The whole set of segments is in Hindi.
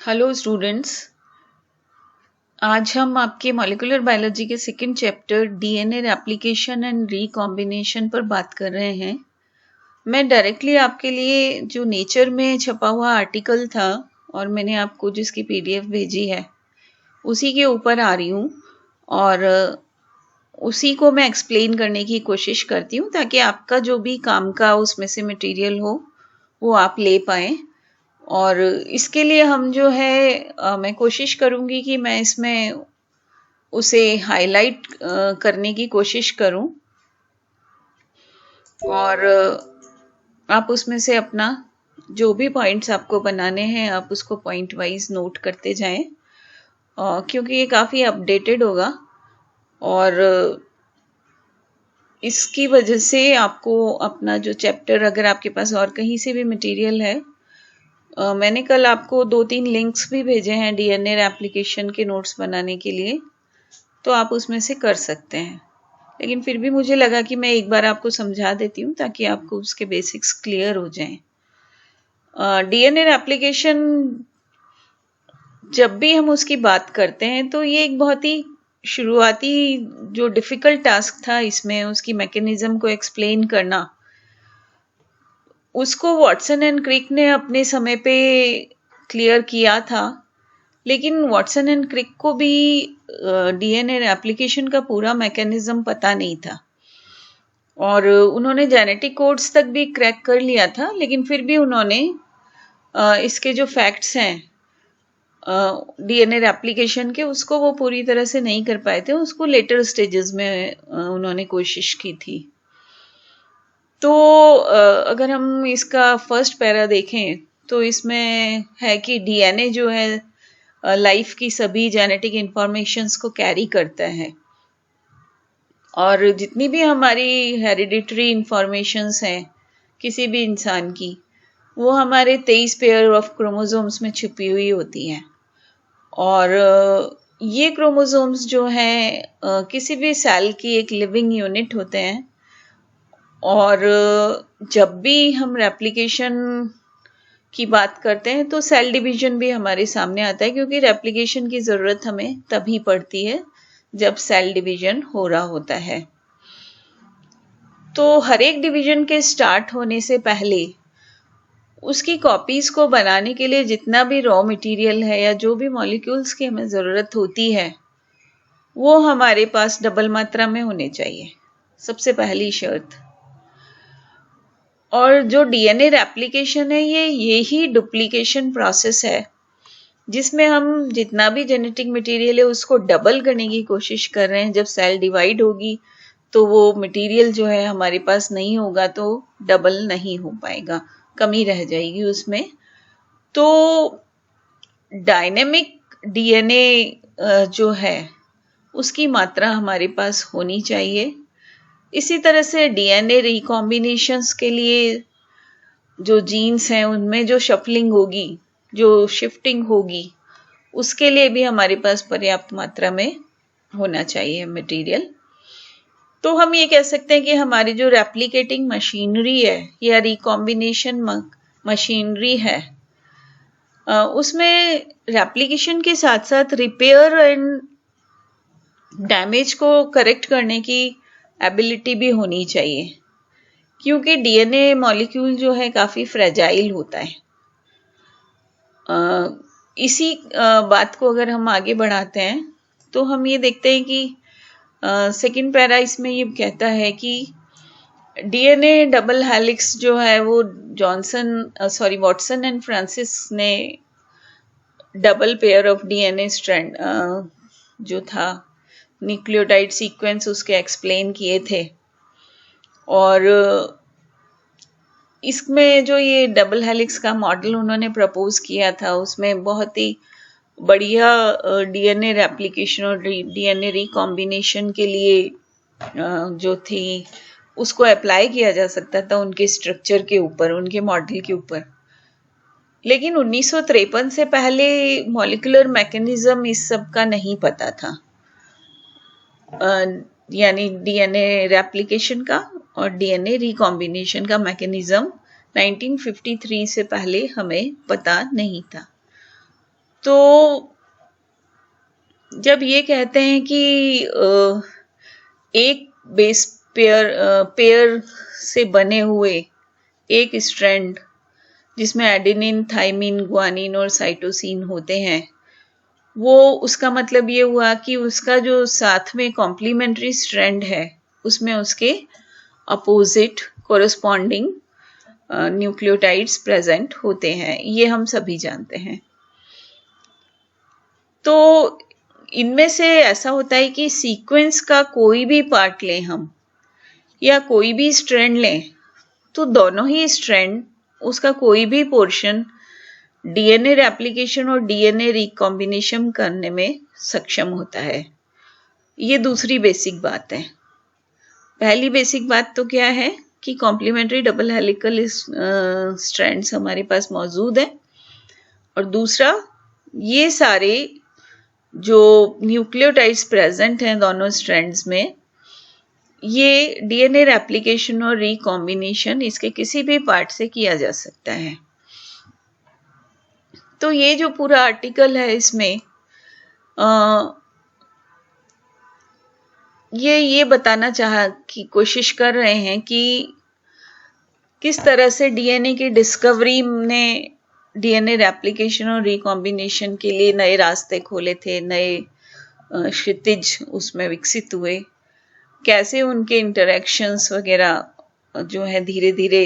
Hello students. आज हम आपके मॉलिक्यूलर बायोलॉजी के second chapter DNA application and recombination पर बात कर रहे हैं। मैं डायरेक्टली आपके लिए जो नेचर में छपा हुआ आर्टिकल था और मैंने आपको जिसकी पीडीएफ भेजी है उसी के ऊपर आ रही हूँ और उसी को मैं एक्सप्लेन करने की कोशिश करती हूँ ताकि आपका जो भी काम का उसमें से मटेरियल हो वो आप ले पाएँ। और इसके लिए हम जो है मैं कोशिश करूँगी कि मैं इसमें उसे हाईलाइट करने की कोशिश करूँ और आप उसमें से अपना जो भी पॉइंट्स आपको बनाने हैं आप उसको पॉइंट वाइज नोट करते जाएं क्योंकि ये काफ़ी अपडेटेड होगा और इसकी वजह से आपको अपना जो चैप्टर अगर आपके पास और कहीं से भी मटेरियल है मैंने कल आपको 2-3 लिंक्स भी भेजे हैं डीएनए एप्लीकेशन के नोट्स बनाने के लिए, तो आप उसमें से कर सकते हैं। लेकिन फिर भी मुझे लगा कि मैं एक बार आपको समझा देती हूँ ताकि आपको उसके बेसिक्स क्लियर हो जाएं। डीएनए एप्लीकेशन जब भी हम उसकी बात करते हैं तो ये एक बहुत ही शुरुआती जो डिफ़िकल्ट टास्क था इसमें उसकी मैकेनिज़्म को एक्सप्लेन करना, उसको वॉटसन एंड क्रिक ने अपने समय पे क्लियर किया था। लेकिन वॉटसन एंड क्रिक को भी डीएनए एप्लीकेशन का पूरा मैकेनिज्म पता नहीं था और उन्होंने जेनेटिक कोड्स तक भी क्रैक कर लिया था, लेकिन फिर भी उन्होंने इसके जो फैक्ट्स हैं डीएनए एप्लीकेशन के उसको वो पूरी तरह से नहीं कर पाए थे। उसको लेटर स्टेजेस में उन्होंने कोशिश की थी। तो अगर हम इसका फर्स्ट पैरा देखें तो इसमें है कि डीएनए जो है लाइफ की सभी जेनेटिक इंफॉर्मेशंस को कैरी करता है और जितनी भी हमारी हेरिडिटरी इंफॉर्मेशंस हैं किसी भी इंसान की वो हमारे 23 पेयर ऑफ क्रोमोसोम्स में छुपी हुई होती हैं और ये क्रोमोसोम्स जो हैं किसी भी सेल की एक लिविंग यूनिट होते हैं और जब भी हम रेप्लिकेशन की बात करते हैं तो सेल डिवीजन भी हमारे सामने आता है, क्योंकि रेप्लिकेशन की ज़रूरत हमें तभी पड़ती है जब सेल डिवीजन हो रहा होता है। तो हर एक डिवीजन के स्टार्ट होने से पहले उसकी कॉपीज को बनाने के लिए जितना भी रॉ मटेरियल है या जो भी मॉलिक्यूल्स की हमें ज़रूरत होती है वो हमारे पास डबल मात्रा में होने चाहिए, सबसे पहली शर्त। और जो डीएनए रेप्लिकेशन है ये यही डुप्लीकेशन प्रोसेस है जिसमें हम जितना भी जेनेटिक मटेरियल है उसको डबल करने की कोशिश कर रहे हैं। जब सेल डिवाइड होगी तो वो मटेरियल जो है हमारे पास नहीं होगा तो डबल नहीं हो पाएगा, कमी रह जाएगी उसमें। तो डायनेमिक डीएनए जो है उसकी मात्रा हमारे पास होनी चाहिए। इसी तरह से डीएनए रिकॉम्बिनेशंस के लिए जो जीन्स हैं उनमें जो शफलिंग होगी, जो शिफ्टिंग होगी, उसके लिए भी हमारे पास पर्याप्त मात्रा में होना चाहिए मटेरियल। तो हम ये कह सकते हैं कि हमारी जो रेप्लिकेटिंग मशीनरी है या रिकॉम्बिनेशन मशीनरी है उसमें रेप्लिकेशन के साथ साथ रिपेयर एंड डैमेज को करेक्ट करने की एबिलिटी भी होनी चाहिए, क्योंकि डीएनए मॉलिक्यूल जो है काफ़ी फ्रेजाइल होता है। इसी बात को अगर हम आगे बढ़ाते हैं तो हम ये देखते हैं कि सेकंड पैरा इसमें ये कहता है कि डीएनए डबल हेलिक्स जो है वो वॉटसन एंड फ्रांसिस ने double pair of DNA strand जो था न्यूक्लियोटाइड सीक्वेंस उसके एक्सप्लेन किए थे। और इसमें जो ये डबल हेलिक्स का मॉडल उन्होंने प्रपोज किया था उसमें बहुत ही बढ़िया डीएनए रेप्लिकेशन और डीएनए रिकॉम्बिनेशन के लिए जो थी उसको अप्लाई किया जा सकता था उनके स्ट्रक्चर के ऊपर, उनके मॉडल के ऊपर। लेकिन 1953 से पहले मॉलिक्यूलर मैकेनिज्म इस सब का नहीं पता था, यानी डीएनए रेप्लिकेशन का और डीएनए रिकॉम्बिनेशन का मैकेनिज्म 1953 से पहले हमें पता नहीं था। तो जब ये कहते हैं कि एक बेस पेयर से बने हुए एक स्ट्रैंड जिसमें एडेनिन, थाइमिन, ग्वानिन और साइटोसिन होते हैं, वो उसका मतलब ये हुआ कि उसका जो साथ में कॉम्प्लीमेंट्री स्ट्रैंड है उसमें उसके अपोजिट कोरस्पॉन्डिंग न्यूक्लियोटाइड्स प्रेजेंट होते हैं, ये हम सभी जानते हैं। तो इनमें से ऐसा होता है कि सीक्वेंस का कोई भी पार्ट लें हम या कोई भी स्ट्रैंड लें, तो दोनों ही स्ट्रैंड, उसका कोई भी पोर्शन डीएनए रेप्लिकेशन और डीएनए रिकॉम्बिनेशन करने में सक्षम होता है। ये दूसरी बेसिक बात है। पहली बेसिक बात तो क्या है कि कॉम्प्लीमेंट्री डबल हेलिकल स्ट्रैंड्स हमारे पास मौजूद है, और दूसरा ये सारे जो न्यूक्लियोटाइड्स प्रेजेंट हैं दोनों स्ट्रैंड्स में, ये डीएनए रेप्लिकेशन और रिकॉम्बिनेशन इसके किसी भी पार्ट से किया जा सकता है। तो ये जो पूरा आर्टिकल है इसमें ये बताना चाहा कि कोशिश कर रहे हैं कि किस तरह से डीएनए की डिस्कवरी ने डीएनए रेप्लिकेशन और रिकॉम्बिनेशन के लिए नए रास्ते खोले थे, नए क्षितिज उसमें विकसित हुए, कैसे उनके इंटरेक्शंस वगैरह जो है धीरे धीरे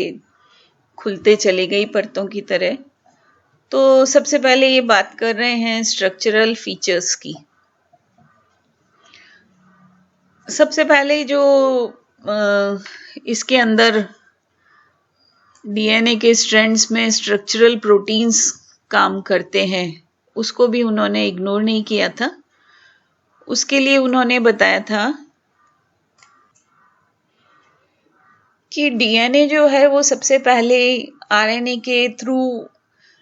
खुलते चली गई परतों की तरह। तो सबसे पहले ये बात कर रहे हैं स्ट्रक्चरल फीचर्स की। सबसे पहले जो इसके अंदर डीएनए के स्ट्रैंड्स में स्ट्रक्चरल प्रोटीन्स काम करते हैं, उसको भी उन्होंने इग्नोर नहीं किया था। उसके लिए उन्होंने बताया था कि डीएनए जो है वो सबसे पहले आरएनए के थ्रू,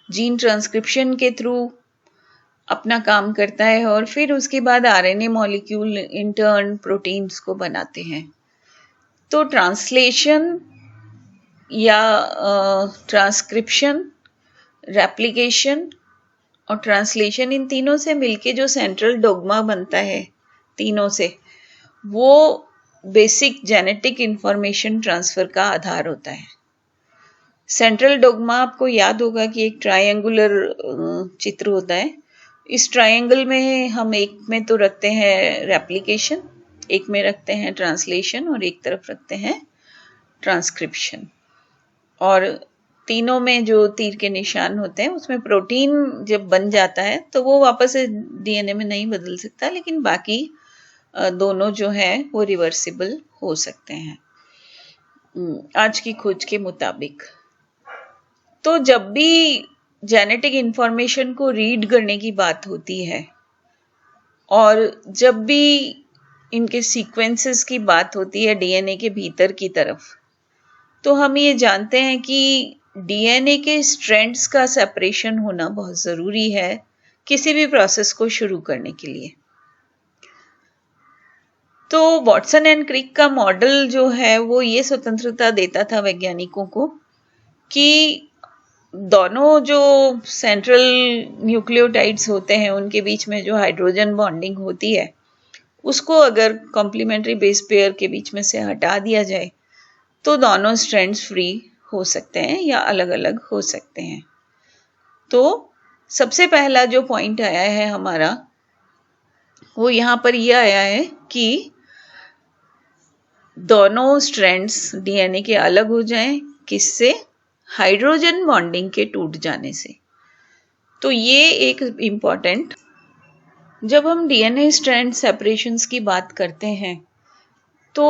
जीन ट्रांसक्रिप्शन के थ्रू अपना काम करता है, और फिर उसके बाद आरएनए मॉलिक्यूल इंटर्न प्रोटीन्स को बनाते हैं। तो ट्रांसलेशन या ट्रांसक्रिप्शन, रेप्लिकेशन और ट्रांसलेशन, इन तीनों से मिलके जो सेंट्रल डोग्मा बनता है तीनों से, वो बेसिक जेनेटिक इंफॉर्मेशन ट्रांसफर का आधार होता है। सेंट्रल डोग्मा आपको याद होगा कि एक ट्रायंगुलर चित्र होता है। इस ट्रायंगल में हम एक में तो रखते हैं रेप्लिकेशन, एक में रखते हैं ट्रांसलेशन और एक तरफ रखते हैं ट्रांसक्रिप्शन। और तीनों में जो तीर के निशान होते हैं उसमें प्रोटीन जब बन जाता है तो वो वापस से डीएनए में नहीं बदल सकता, लेकिन बाकी दोनों जो है वो रिवर्सिबल हो सकते हैं आज की खोज के मुताबिक। तो जब भी जेनेटिक इंफॉर्मेशन को रीड करने की बात होती है और जब भी इनके सीक्वेंसेस की बात होती है डीएनए के भीतर की तरफ, तो हम ये जानते हैं कि डीएनए के स्ट्रैंड्स का सेपरेशन होना बहुत ज़रूरी है किसी भी प्रोसेस को शुरू करने के लिए। तो वॉटसन एंड क्रिक का मॉडल जो है वो ये स्वतंत्रता देता था वैज्ञानिकों को कि दोनों जो सेंट्रल न्यूक्लियोटाइड्स होते हैं उनके बीच में जो हाइड्रोजन बॉन्डिंग होती है, उसको अगर कॉम्प्लीमेंट्री बेस पेयर के बीच में से हटा दिया जाए तो दोनों स्ट्रैंड्स फ्री हो सकते हैं या अलग अलग हो सकते हैं। तो सबसे पहला जो पॉइंट आया है हमारा, वो यहाँ पर यह आया है कि दोनों स्ट्रैंड्स डीएनए के अलग हो जाएं, किससे? हाइड्रोजन बॉन्डिंग के टूट जाने से। तो ये एक इम्पॉर्टेंट, जब हम डीएनए स्ट्रैंड सेपरेशंस की बात करते हैं तो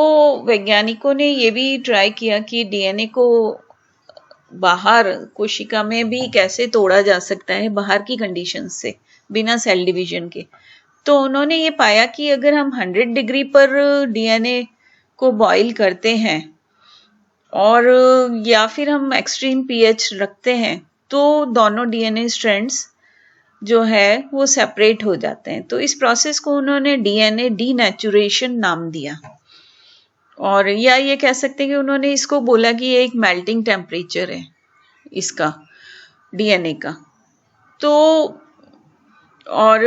वैज्ञानिकों ने ये भी ट्राई किया कि डीएनए को बाहर कोशिका में भी कैसे तोड़ा जा सकता है बाहर की कंडीशंस से, बिना सेल डिवीजन के। तो उन्होंने ये पाया कि अगर हम 100 डिग्री पर डीएनए को बॉईल करते हैं और या फिर हम एक्सट्रीम पीएच रखते हैं तो दोनों डीएनए स्ट्रैंड्स जो है वो सेपरेट हो जाते हैं। तो इस प्रोसेस को उन्होंने डीएनए डीनेचुरेशन नाम दिया, और या ये कह सकते हैं कि उन्होंने इसको बोला कि ये एक मेल्टिंग टेम्परेचर है इसका, डीएनए का। तो और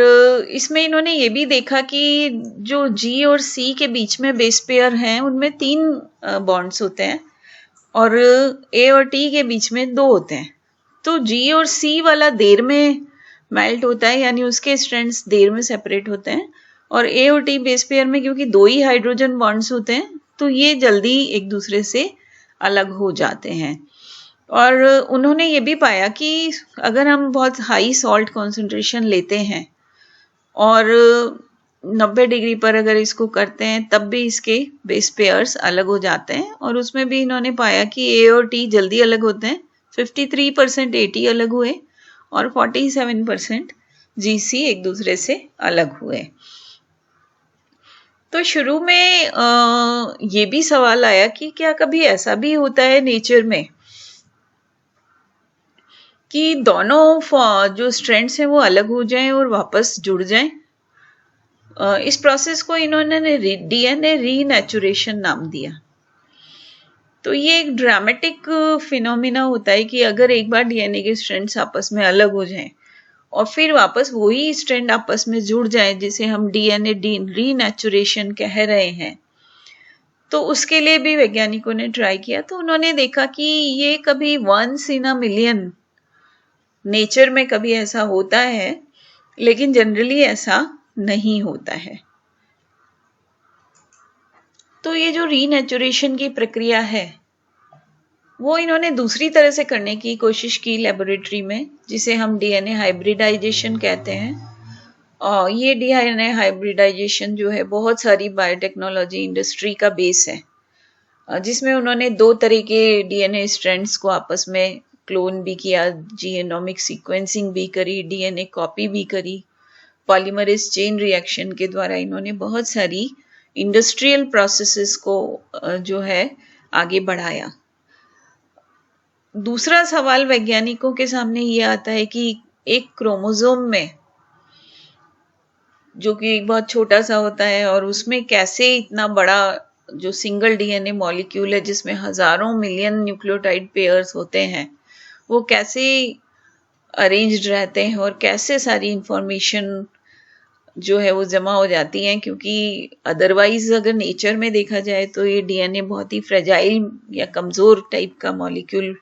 इसमें इन्होंने ये भी देखा कि जो जी और सी के बीच में बेस पेयर हैं उनमें 3 बॉन्ड्स होते हैं और ए और टी के बीच में 2 होते हैं। तो जी और सी वाला देर में मेल्ट होता है, यानी उसके स्ट्रैंड्स देर में सेपरेट होते हैं, और ए और टी बेस पेयर में क्योंकि 2 ही हाइड्रोजन बॉन्ड्स होते हैं तो ये जल्दी एक दूसरे से अलग हो जाते हैं। और उन्होंने ये भी पाया कि अगर हम बहुत हाई सॉल्ट कॉन्सेंट्रेशन लेते हैं और 90 डिग्री पर अगर इसको करते हैं तब भी इसके बेस पेयर्स अलग हो जाते हैं, और उसमें भी इन्होंने पाया कि ए और टी जल्दी अलग होते हैं। 53% एटी अलग हुए और 47% जीसी एक दूसरे से अलग हुए। तो शुरू में ये भी सवाल आया कि क्या कभी ऐसा भी होता है नेचर में कि दोनों जो स्ट्रैंड्स हैं वो अलग हो जाएं और वापस जुड़ जाएं। इस प्रोसेस को इन्होंने डीएनए रीनेचुरेशन नाम दिया। तो ये एक ड्रामेटिक फिनोमिना होता है कि अगर एक बार डीएनए के स्ट्रैंड्स आपस में अलग हो जाएं और फिर वापस वही स्ट्रैंड आपस में जुड़ जाए, जिसे हम डीएनए रीनेचुरेशन कह रहे हैं, तो उसके लिए भी वैज्ञानिकों ने ट्राई किया। तो उन्होंने देखा कि ये कभी 1 इन अ मिलियन नेचर में कभी ऐसा होता है, लेकिन जनरली ऐसा नहीं होता है। तो ये जो रीनेचुरेशन की प्रक्रिया है वो इन्होंने दूसरी तरह से करने की कोशिश की लेबोरेटरी में, जिसे हम डीएनए हाइब्रिडाइजेशन कहते हैं। और ये डीएनए हाइब्रिडाइजेशन जो है बहुत सारी बायोटेक्नोलॉजी इंडस्ट्री का बेस है, जिसमें उन्होंने 2 तरह के डीएनए स्ट्रैंड्स को आपस में क्लोन भी किया, जीनोमिक सीक्वेंसिंग भी करी, डीएनए कॉपी भी करी, पॉलीमरेज चेन रिएक्शन के द्वारा इन्होंने बहुत सारी इंडस्ट्रियल प्रोसेसेस को जो है आगे बढ़ाया। दूसरा सवाल वैज्ञानिकों के सामने ये आता है कि एक क्रोमोसोम में, जो कि बहुत छोटा सा होता है, और उसमें कैसे इतना बड़ा जो सिंगल डीएनए मॉलिक्यूल है जिसमें हजारों मिलियन न्यूक्लियोटाइड पेयर्स होते हैं, वो कैसे अरेंज्ड रहते हैं और कैसे सारी इंफॉर्मेशन जो है वो जमा हो जाती है। क्योंकि अदरवाइज अगर नेचर में देखा जाए तो ये डीएनए बहुत ही फ्रेजाइल या कमजोर टाइप का मॉलिक्यूल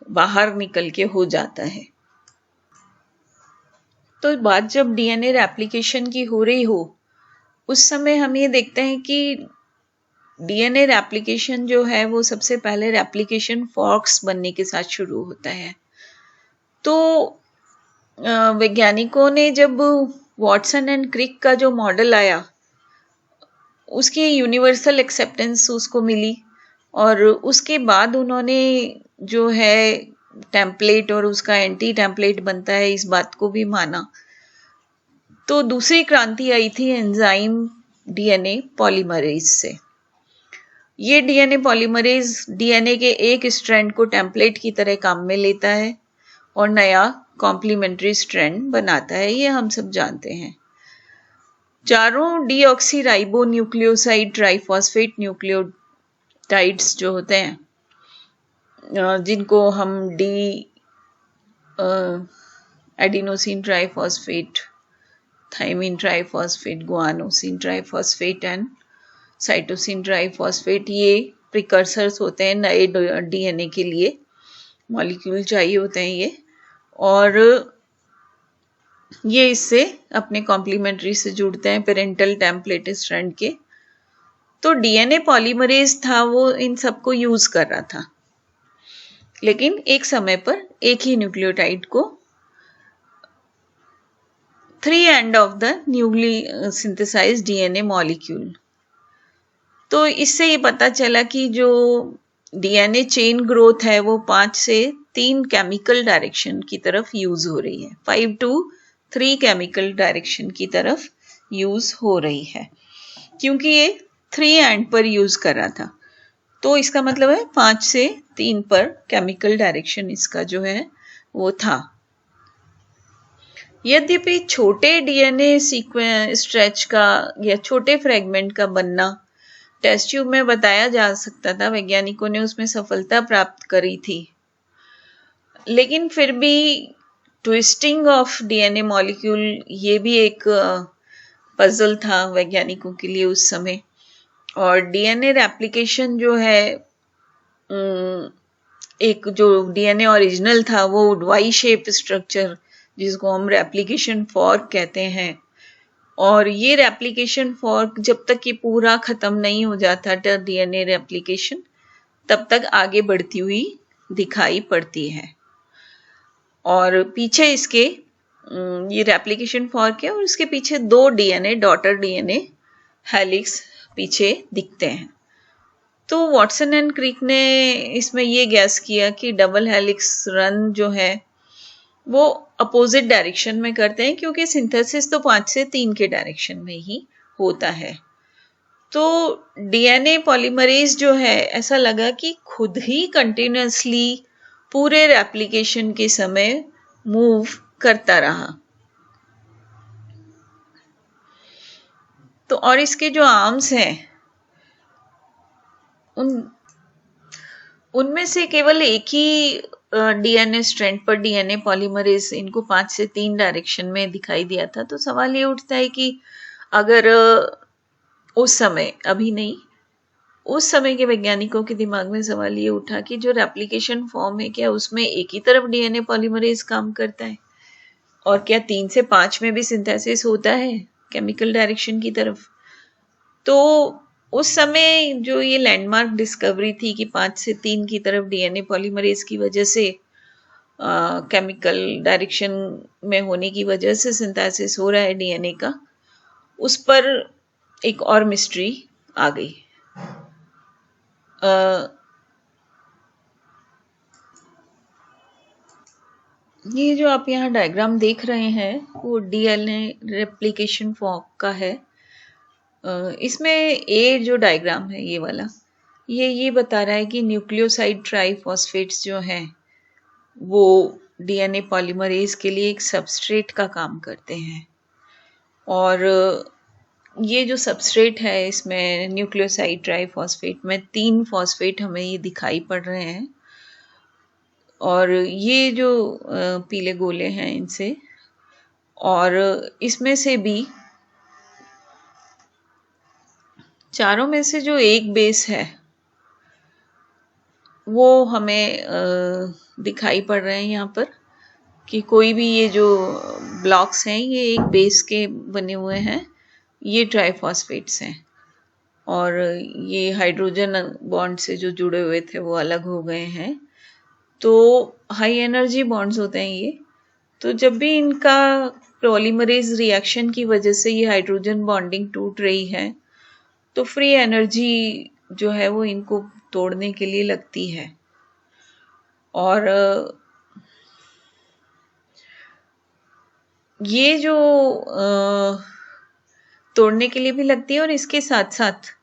बाहर निकल के हो जाता है। तो बात जब डीएनए रेप्लिकेशन की हो रही हो, उस समय हम ये देखते हैं कि डीएनए रेप्लिकेशन जो है वो सबसे पहले रेप्लिकेशन फॉर्क्स बनने के साथ शुरू होता है। तो वैज्ञानिकों ने जब वॉटसन एंड क्रिक का जो मॉडल आया, उसकी यूनिवर्सल एक्सेप्टेंस उसको मिली, और उसके बाद उन्होंने जो है टेम्पलेट और उसका एंटी टेम्पलेट बनता है इस बात को भी माना। तो दूसरी क्रांति आई थी एंजाइम डीएनए पॉलीमरेज से। ये डीएनए पॉलीमरेज डीएनए के एक स्ट्रैंड को टेम्पलेट की तरह काम में लेता है और नया कॉम्प्लीमेंट्री स्ट्रैंड बनाता है, ये हम सब जानते हैं। चारों डीऑक्सीराइबो न्यूक्लियोसाइड ट्राइफॉस्फेट न्यूक्लियोटाइड्स जो होते हैं, जिनको हम adenosine triphosphate, thymine triphosphate, guanosine triphosphate and cytosine triphosphate, ये प्रिकर्सर्स होते हैं नए डीएनए के लिए, मॉलिक्यूल चाहिए होते हैं ये, और ये इससे अपने कॉम्प्लीमेंट्री से जुड़ते हैं पेरेंटल टेम्पलेट स्ट्रैंड के। तो डीएनए पॉलीमरेज था वो इन सबको यूज कर रहा था, लेकिन एक समय पर एक ही न्यूक्लियोटाइड को 3 end of the newly synthesized DNA molecule. तो इससे ये पता चला कि जो डीएनए चेन ग्रोथ है वो 5 से 3 केमिकल डायरेक्शन की तरफ यूज हो रही है, 5 to 3 केमिकल डायरेक्शन की तरफ यूज हो रही है, क्योंकि ये 3 एंड पर यूज कर रहा था। तो इसका मतलब है 5 से 3 पर केमिकल डायरेक्शन इसका जो है वो था। यद्यपि छोटे डीएनए स्ट्रेच का या छोटे फ्रेगमेंट का बनना टेस्ट ट्यूब में बताया जा सकता था, वैज्ञानिकों ने उसमें सफलता प्राप्त करी थी, लेकिन फिर भी ट्विस्टिंग ऑफ डीएनए मॉलिक्यूल, ये भी एक पजल था वैज्ञानिकों के लिए उस समय। और डीएनए रेप्लिकेशन जो है, एक जो डीएनए ओरिजिनल था वो वाई शेप स्ट्रक्चर, जिसको हम रेप्लिकेशन फॉर्क कहते हैं, और ये रेप्लिकेशन फॉर्क जब तक ये पूरा खत्म नहीं हो जाता डीएनए रेप्लिकेशन, तब तक आगे बढ़ती हुई दिखाई पड़ती है। और पीछे इसके ये रेप्लिकेशन फॉर्क है और इसके पीछे 2 डीएनए डॉटर डीएनए हेलिक्स पीछे दिखते हैं। तो वॉटसन एंड क्रिक ने इसमें ये गैस किया कि डबल हेलिक्स रन जो है वो अपोजिट डायरेक्शन में करते हैं, क्योंकि सिंथेसिस तो 5 से 3 के डायरेक्शन में ही होता है। तो डीएनए पॉलीमरेज जो है, ऐसा लगा कि खुद ही कंटिन्यूअसली पूरे रेप्लिकेशन के समय मूव करता रहा। तो और इसके जो आर्म्स हैं, उनमें से केवल एक ही डीएनए स्ट्रैंड पर डीएनए पॉलीमरेज इनको 5 से 3 डायरेक्शन में दिखाई दिया था। तो सवाल ये उठता है कि अगर उस समय, अभी नहीं, उस समय के वैज्ञानिकों के दिमाग में सवाल ये उठा कि जो रेप्लिकेशन फॉर्म है, क्या उसमें एक ही तरफ डीएनए पॉलीमरेज काम करता है, और क्या 3 से 5 में भी सिंथेसिस होता है केमिकल डायरेक्शन की तरफ। तो उस समय जो ये लैंडमार्क डिस्कवरी थी कि 5 से 3 की तरफ डीएनए पॉलीमरेज की वजह से केमिकल डायरेक्शन में होने की वजह से सिंथेसिस हो रहा है डीएनए का, उस पर एक और मिस्ट्री आ गई। ये जो आप यहाँ डायग्राम देख रहे हैं वो डीएनए रेप्लिकेशन फॉर्क का है। इसमें ए जो डायग्राम है, ये वाला, ये बता रहा है कि न्यूक्लियोसाइड ट्राइफॉस्फेट्स जो हैं वो डीएनए पॉलीमरेज के लिए एक सबस्ट्रेट का काम करते हैं। और ये जो सबस्ट्रेट है, इसमें न्यूक्लियोसाइड ट्राइफॉस्फेट में 3 फॉस्फेट हमें ये दिखाई पड़ रहे हैं, और ये जो पीले गोले हैं इनसे, और इसमें से भी चारों में से जो एक बेस है वो हमें दिखाई पड़ रहे हैं यहाँ पर, कि कोई भी ये जो ब्लॉक्स हैं ये एक बेस के बने हुए हैं, ये ट्राइफॉस्फेट्स हैं, और ये हाइड्रोजन बॉन्ड से जो जुड़े हुए थे वो अलग हो गए हैं। तो हाई एनर्जी बॉन्ड्स होते हैं ये। तो जब भी इनका पॉलीमरेज रिएक्शन की वजह से ये हाइड्रोजन बॉन्डिंग टूट रही है, तो फ्री एनर्जी जो है वो इनको तोड़ने के लिए लगती है, और ये जो तोड़ने के लिए भी लगती है, और इसके साथ साथ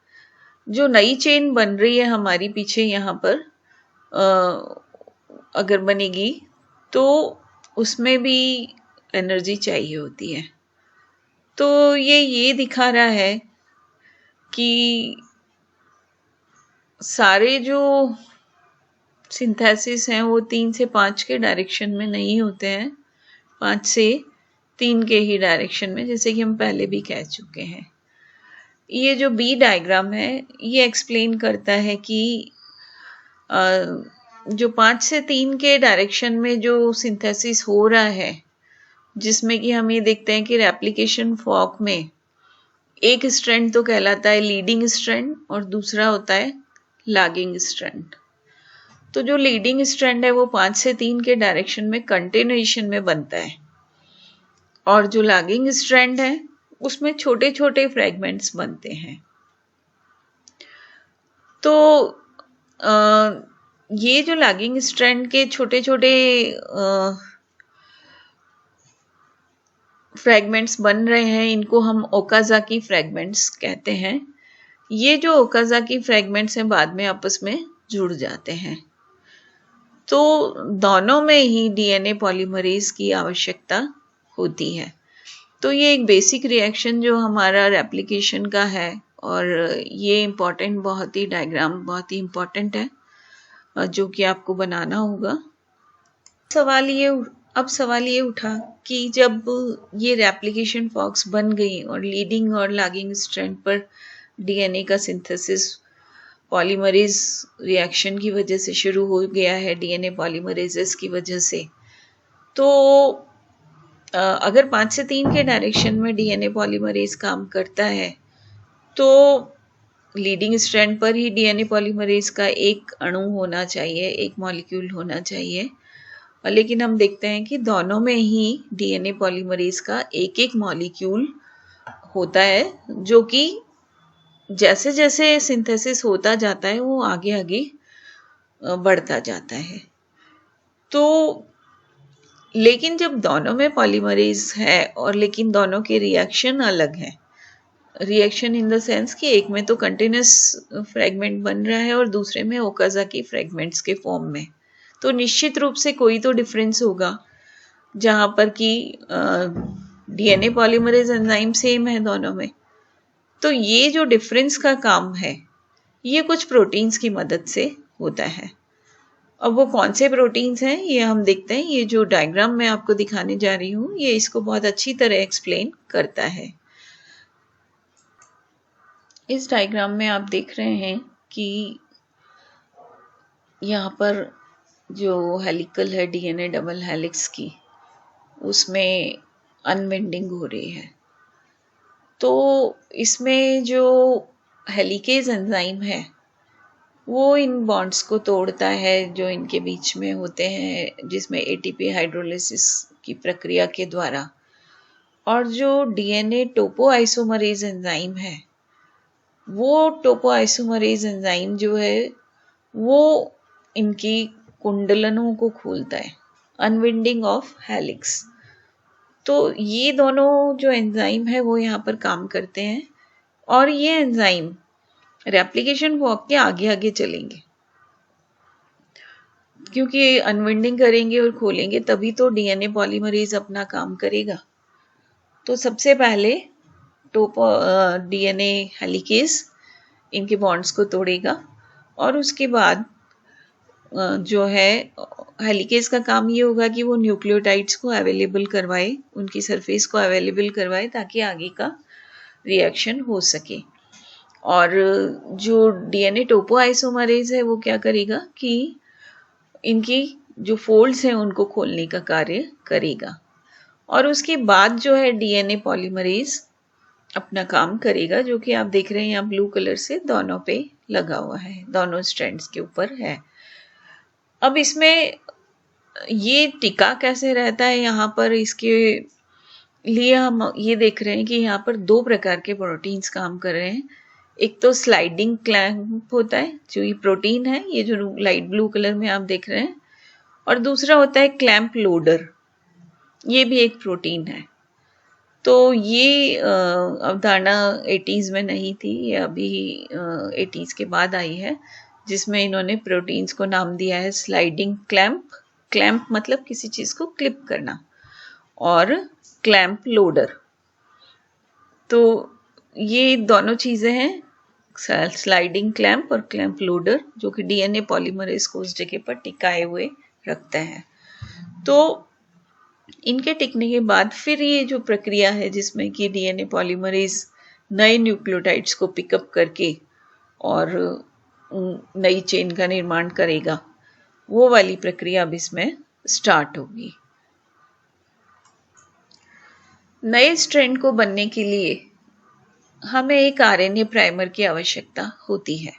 जो नई चेन बन रही है हमारी पीछे यहाँ पर, अगर बनेगी तो उसमें भी एनर्जी चाहिए होती है। तो ये दिखा रहा है कि सारे जो सिंथेसिस हैं वो 3 से 5 के डायरेक्शन में नहीं होते हैं, 5 से 3 के ही डायरेक्शन में, जैसे कि हम पहले भी कह चुके हैं। ये जो बी डायग्राम है ये एक्सप्लेन करता है कि जो 5 से 3 के डायरेक्शन में जो सिंथेसिस हो रहा है, जिसमें कि हम ये देखते हैं कि रेप्लिकेशन फॉर्क में एक स्ट्रैंड तो कहलाता है लीडिंग स्ट्रैंड और दूसरा होता है लैगिंग स्ट्रैंड। तो जो लीडिंग स्ट्रैंड है वो 5 से 3 के डायरेक्शन में कंटिन्यूएशन में बनता है, और जो लैगिंग स्ट्रैंड है उसमें छोटे छोटे फ्रेगमेंट्स बनते हैं। तो ये जो लैगिंग स्ट्रैंड के छोटे छोटे फ्रेगमेंट्स बन रहे हैं, इनको हम ओकाज़ाकी फ्रेगमेंट्स कहते हैं। ये जो ओकाज़ाकी फ्रेगमेंट्स हैं बाद में आपस में जुड़ जाते हैं। तो दोनों में ही डीएनए पॉलीमरेज की आवश्यकता होती है। तो ये एक बेसिक रिएक्शन जो हमारा रेप्लिकेशन का है, और ये इम्पॉर्टेंट, बहुत ही डायग्राम बहुत ही इम्पॉर्टेंट है जो कि आपको बनाना होगा। सवाल ये अब सवाल ये उठा कि जब ये रेप्लिकेशन फॉर्क्स बन गई और लीडिंग और लैगिंग स्ट्रैंड पर डीएनए का सिंथेसिस पॉलीमरेज रिएक्शन की वजह से शुरू हो गया है, डीएनए पॉलीमरेजेस की वजह से, तो अगर 5 से 3 के डायरेक्शन में डीएनए पॉलीमरेज काम करता है तो लीडिंग स्ट्रैंड पर ही डीएनए पॉलीमरेज का एक अणु होना चाहिए, एक मॉलिक्यूल होना चाहिए, लेकिन हम देखते हैं कि दोनों में ही डीएनए पॉलीमरेज का एक एक मॉलिक्यूल होता है, जो कि जैसे जैसे सिंथेसिस होता जाता है वो आगे आगे बढ़ता जाता है। तो लेकिन जब दोनों में पॉलीमरेज है और लेकिन दोनों के रिएक्शन अलग है, रिएक्शन इन द सेंस कि एक में तो कंटिन्यूस फ्रेगमेंट बन रहा है और दूसरे में ओकाज़ाकी फ्रेगमेंट्स के फॉर्म में, तो निश्चित रूप से कोई तो डिफरेंस होगा जहाँ पर कि डीएनए पॉलीमरेज एंजाइम सेम है दोनों में। तो ये जो डिफरेंस का काम है ये कुछ प्रोटीन्स की मदद से होता है। अब वो कौन से प्रोटीन्स हैं ये हम देखते हैं। ये जो डायग्राम मैं आपको दिखाने जा रही हूँ ये इसको बहुत अच्छी तरह एक्सप्लेन करता है। इस डायग्राम में आप देख रहे हैं कि यहाँ पर जो हेलिकल है डीएनए डबल हेलिक्स की, उसमें अनविंडिंग हो रही है। तो इसमें जो हेलिकेज एंजाइम है वो इन बॉन्ड्स को तोड़ता है जो इनके बीच में होते हैं, जिसमें एटीपी हाइड्रोलिसिस की प्रक्रिया के द्वारा। और जो डीएनए टोपोआइसोमरेज एंजाइम है वो टोपोआइसोमरेज एंजाइम जो है वो इनकी कुंडलनों को खोलता है, अनविंडिंग ऑफ हेलिक्स। तो ये दोनों जो एंजाइम है वो यहाँ पर काम करते हैं और ये एंजाइम रेप्लिकेशन फॉर्क के आगे आगे चलेंगे, क्योंकि अनविंडिंग करेंगे और खोलेंगे तभी तो डीएनए पॉलीमरेज अपना काम करेगा। तो सबसे पहले डीएनए हेलिकेज इनके बॉन्ड्स को तोड़ेगा और उसके बाद जो है हेलिकेज का काम ये होगा कि वो न्यूक्लियोटाइड्स को अवेलेबल करवाए, उनकी सरफेस को अवेलेबल करवाए ताकि आगे का रिएक्शन हो सके। और जो डीएनए टोपोआइसोमरेज है वो क्या करेगा कि इनकी जो फोल्ड्स हैं उनको खोलने का कार्य करेगा और उसके बाद जो है डीएनए पॉलीमरेज अपना काम करेगा, जो कि आप देख रहे हैं यहाँ ब्लू कलर से दोनों पे लगा हुआ है, दोनों स्ट्रैंड्स के ऊपर है। अब इसमें ये टिका कैसे रहता है यहाँ पर, इसके लिए हम ये देख रहे हैं कि यहाँ पर दो प्रकार के प्रोटीन्स काम कर रहे हैं। एक तो स्लाइडिंग क्लैंप होता है जो ये प्रोटीन है, ये जो लाइट ब्लू कलर में आप देख रहे हैं, और दूसरा होता है क्लैंप लोडर, ये भी एक प्रोटीन है। तो ये अवधारणा 80s में नहीं थी, ये अभी 80s के बाद आई है, जिसमें इन्होंने प्रोटीन्स को नाम दिया है स्लाइडिंग क्लैंप। क्लैंप मतलब किसी चीज़ को क्लिप करना, और क्लैंप लोडर। तो ये दोनों चीज़ें हैं, स्लाइडिंग क्लैंप और क्लैंप लोडर, जो कि डीएनए पॉलीमरेज को उस जगह पर टिकाए हुए रखते हैं। तो इनके टिकने के बाद फिर ये जो प्रक्रिया है जिसमें कि डीएनए पॉलीमरेज नए न्यूक्लियोटाइड्स को पिकअप करके और नई चेन का निर्माण करेगा, वो वाली प्रक्रिया अब इसमें स्टार्ट होगी। नए स्ट्रैंड को बनने के लिए हमें एक आरएनए प्राइमर की आवश्यकता होती है।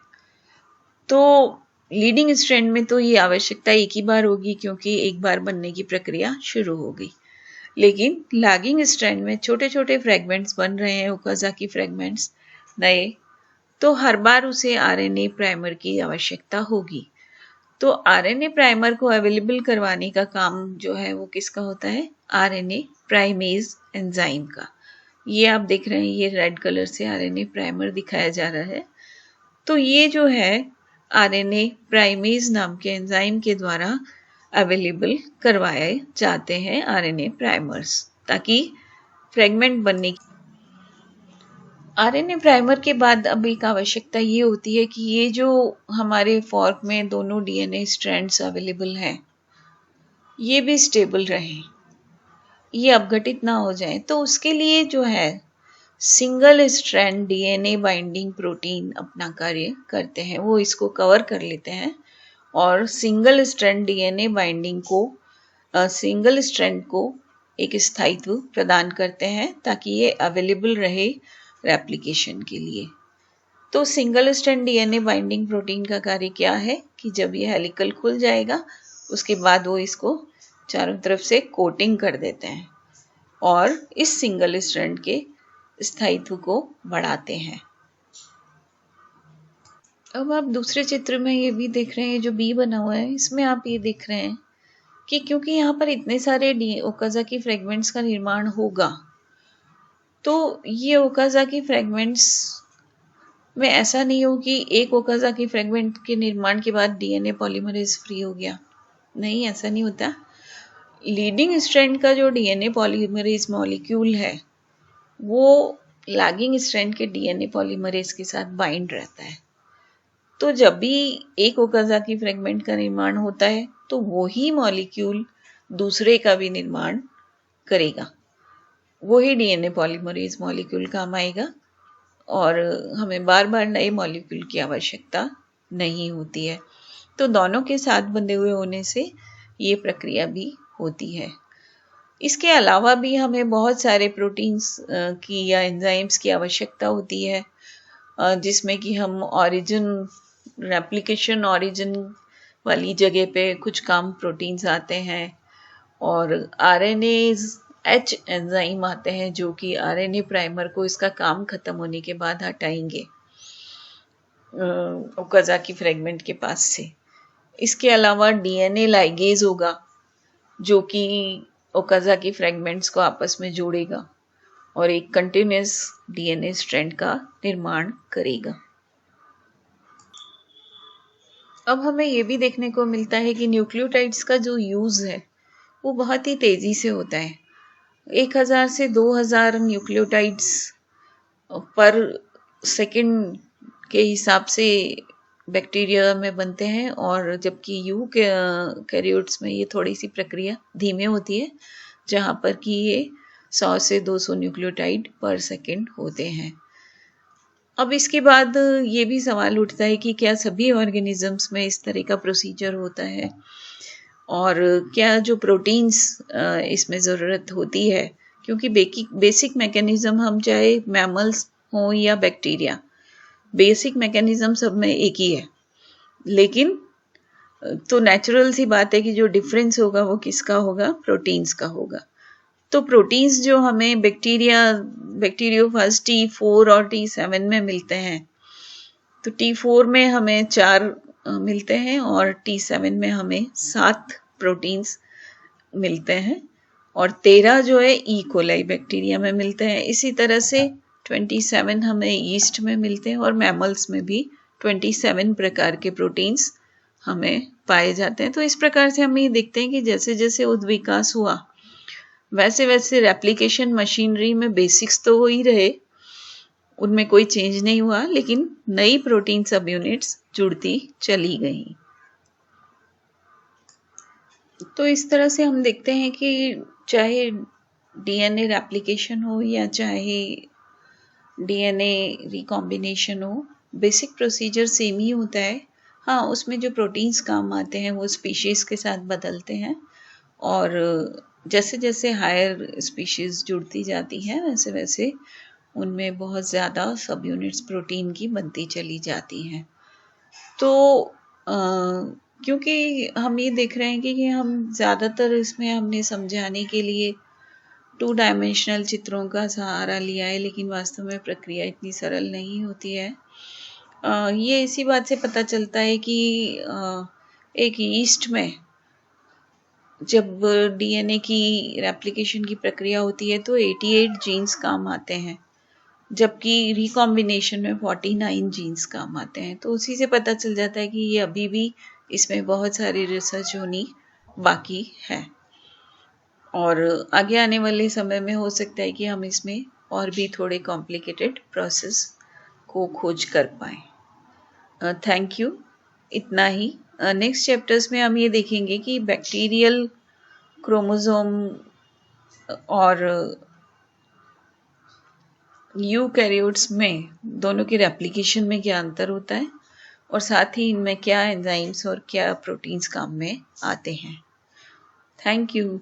तो लीडिंग स्ट्रैंड में तो ये आवश्यकता एक ही बार होगी क्योंकि एक बार बनने की प्रक्रिया शुरू हो गई, लेकिन लैगिंग स्ट्रैंड में छोटे छोटे फ्रेगमेंट्स बन रहे हैं, ओकाज़ाकी फ्रेगमेंट्स नए, तो हर बार उसे आरएनए प्राइमर की आवश्यकता होगी। तो आरएनए प्राइमर को अवेलेबल करवाने का काम जो है वो किसका होता है, आरएनए प्राइमेज एंजाइम का। ये आप देख रहे हैं, ये रेड कलर से आरएनए प्राइमर दिखाया जा रहा है। तो ये जो है आरएनए प्राइमेज नाम के एंजाइम के द्वारा अवेलेबल करवाए जाते हैं आरएनए प्राइमर्स, ताकि फ्रेगमेंट बनने की। आरएनए प्राइमर के बाद अब एक आवश्यकता ये होती है कि ये जो हमारे फॉर्क में दोनों डीएनए स्ट्रैंड्स अवेलेबल हैं, ये भी स्टेबल रहें, ये अपघटित ना हो जाए, तो उसके लिए जो है single strand DNA binding protein अपना कार्य करते हैं, वो इसको कवर कर लेते हैं और सिंगल स्ट्रैंड डीएनए बाइंडिंग को सिंगल स्ट्रैंड को एक स्थायित्व प्रदान करते हैं ताकि ये अवेलेबल रहे रेप्लिकेशन के लिए। तो single strand DNA binding protein का कार्य क्या है कि जब ये हेलिकल खुल जाएगा उसके बाद वो इसको चारों तरफ से कोटिंग कर देते हैं और इस सिंगल स्ट्रैंड के स्थायित्व को बढ़ाते हैं। अब आप दूसरे चित्र में ये भी देख रहे हैं, जो बी बना हुआ है इसमें आप ये देख रहे हैं कि क्योंकि यहाँ पर इतने सारे ओकाज़ाकी फ्रेगमेंट्स का निर्माण होगा, तो ये ओकाज़ाकी फ्रेगमेंट्स में ऐसा नहीं हो कि एक ओकाज़ाकी फ्रेगमेंट के निर्माण के बाद डीएनए पॉलीमरेज फ्री हो गया। नहीं, ऐसा नहीं होता। लीडिंग स्ट्रैंड का जो डीएनए पॉलीमरेज मॉलिक्यूल है वो लैगिंग स्ट्रैंड के डीएनए पॉलीमरेज के साथ बाइंड रहता है। तो जब भी एक ओकाज़ाकी फ्रेगमेंट का निर्माण होता है तो वही मॉलिक्यूल दूसरे का भी निर्माण करेगा, वही डीएनए पॉलीमरेज मॉलिक्यूल काम आएगा और हमें बार बार नए मॉलिक्यूल की आवश्यकता नहीं होती है। तो दोनों के साथ बंधे हुए होने से ये प्रक्रिया भी होती है। इसके अलावा भी हमें बहुत सारे प्रोटीन्स की या एंजाइम्स की आवश्यकता होती है, जिसमें कि हम रेप्लिकेशन ऑरिजिन वाली जगह पे कुछ काम प्रोटीन्स आते हैं और आरएनए एच एंजाइम आते हैं जो कि आरएनए प्राइमर को इसका काम खत्म होने के बाद हटाएंगे ओकाज़ाकी फ्रेगमेंट के पास से। इसके अलावा डीएनए लाइगेज होगा जो कि ओकाज़ाकी फ्रेगमेंट्स को आपस में जोड़ेगा और एक कंटिन्यूअस डीएनए स्ट्रैंड का निर्माण करेगा। अब हमें ये भी देखने को मिलता है कि न्यूक्लियोटाइड्स का जो यूज़ है वो बहुत ही तेज़ी से होता है। 1000 से 2000 न्यूक्लियोटाइड्स पर सेकंड के हिसाब से बैक्टीरिया में बनते हैं और जबकि यूकैरियोट्स में ये थोड़ी सी प्रक्रिया धीमे होती है, जहाँ पर कि ये 100 से 200 न्यूक्लियोटाइड पर सेकंड होते हैं। अब इसके बाद ये भी सवाल उठता है कि क्या सभी ऑर्गेनिजम्स में इस तरह का प्रोसीजर होता है और क्या जो प्रोटीन्स इसमें ज़रूरत होती है, क्योंकि बेसिक मैकेनिज्म हम चाहे मैमल्स हों या बैक्टीरिया, बेसिक मैकेनिज्म सब में एक ही है, लेकिन तो नेचुरल सी बात है कि जो डिफरेंस होगा वो किसका होगा, प्रोटीन्स का होगा। तो प्रोटीन्स जो हमें बैक्टीरियोफाज T4 और T7 में मिलते हैं, तो T4 में हमें 4 मिलते हैं और T7 में हमें 7 प्रोटीन्स मिलते हैं और 13 जो है ई कोलाई बैक्टीरिया में मिलते हैं। इसी तरह से 27 हमें ईस्ट में मिलते हैं और मैमल्स में भी 27 प्रकार के प्रोटीन्स हमें पाए जाते हैं। तो इस प्रकार से हम ये देखते हैं कि जैसे जैसे उद्विकास हुआ वैसे वैसे रेप्लिकेशन मशीनरी में बेसिक्स तो हो ही रहे, उनमें कोई चेंज नहीं हुआ, लेकिन नई प्रोटीन सब यूनिट्स जुड़ती चली गई। तो इस तरह से हम देखते हैं कि चाहे डीएनए रेप्लिकेशन हो या चाहे डीएनए रिकॉम्बिनेशन हो, बेसिक प्रोसीजर सेम ही होता है। हाँ, उसमें जो प्रोटीन्स काम आते हैं वो स्पीशीज़ के साथ बदलते हैं और जैसे जैसे हायर स्पीशीज़ जुड़ती जाती हैं वैसे वैसे उनमें बहुत ज़्यादा सब यूनिट्स प्रोटीन की बनती चली जाती हैं। तो क्योंकि हम ये देख रहे हैं कि हम ज़्यादातर इसमें हमने समझाने के लिए 2 डायमेंशनल चित्रों का सहारा लिया है, लेकिन वास्तव में प्रक्रिया इतनी सरल नहीं होती है। ये इसी बात से पता चलता है कि एक ईस्ट में जब डीएनए की रेप्लिकेशन की प्रक्रिया होती है तो 88 जीन्स काम आते हैं, जबकि रिकॉम्बिनेशन में 49 जीन्स काम आते हैं। तो उसी से पता चल जाता है कि ये अभी भी इसमें बहुत सारी रिसर्च होनी बाकी है और आगे आने वाले समय में हो सकता है कि हम इसमें और भी थोड़े कॉम्प्लिकेटेड प्रोसेस को खोज कर पाएँ। थैंक यू, इतना ही। नेक्स्ट चैप्टर्स में हम ये देखेंगे कि बैक्टीरियल क्रोमोसोम और यूकैरियोट्स में दोनों की रेप्लिकेशन में क्या अंतर होता है और साथ ही इनमें क्या एंजाइम्स और क्या प्रोटीन्स काम में आते हैं। Thank you.